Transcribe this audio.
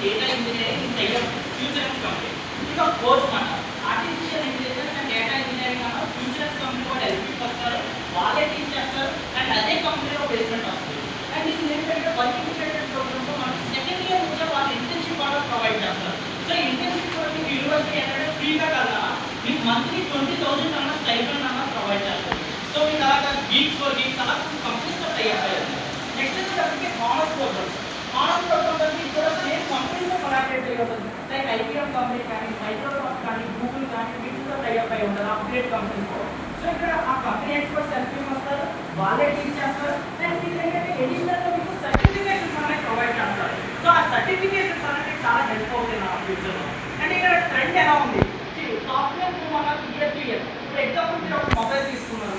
Data engineering ఫ్యూచరస్ company ఇది ఒక course మాట. Artificial intelligence and data engineering అన్న ఫ్యూచరస్ కంపెనీ కూడా ఎల్పీకి వస్తారు, వాళ్ళే టీచ్ చేస్తారు అండ్ అదే కంపెనీలో ప్లేస్మెంట్ వస్తుంది. అండ్ ఇది ఏంటంటే వర్కింగ్ రిలేటెడ్ ప్రోగ్రామ్స్ మనకి సెకండ్ ఇయర్ నుంచి వాళ్ళు ఇంటర్న్షిప్ కూడా ప్రొవైడ్ చేస్తారు. సో ఇంటర్న్షిప్ కూడా మీకు యూనివర్సిటీ ఏంటంటే ఫ్రీగా కదా, మీకు మంత్లీ 20,000 అన్న స్టైపెండ్ అన్న ప్రొవైడ్ చేస్తారు. సో మీకు అలాగా వీక్స్ ఫర్ వీక్స్ అలా కంపెనీస్ తో టై అప్ అయ్యారు. నెక్స్ట్ వచ్చేటప్పటికి హానర్స్ ప్రోగ్రామ్స్. హానర్స్ ప్రోగ్రామ్ అనేది కూడా సేమ్ కంపెనీతో కొలాబరేట్ అయ్యి ఉంటుంది. లైక్ ఐబిఎం కంపెనీ కానీ, మైక్రోసాఫ్ట్ కానీ, గూగుల్ కానీ వీటితో టై అప్ అయి ఉంటుంది అప్గ్రేడ్ కంపెనీతో. సో ఇక్కడ ఆ కంపెనీ ఎక్స్పర్ట్స్ సెల్ఫీకి వస్తారు, వాళ్ళే టీచ్ చేస్తారు అండ్ మీకు ఏంటంటే ఎడిషనల్గా మీకు సర్టిఫికేషన్స్ అనేది ప్రొవైడ్ చేస్తారు. సో ఆ సర్టిఫికేషన్స్ అనేది చాలా హెల్ప్ అవుతుంది నా ఫ్యూచర్లో. అండ్ ఇక్కడ ట్రెండ్ ఎలా ఉంది, సాఫ్ట్వేర్ మన ఇయర్ టు ఇయర్. ఇప్పుడు ఎగ్జాంపుల్ మీరు ఒక మొబైల్ తీసుకున్నారు,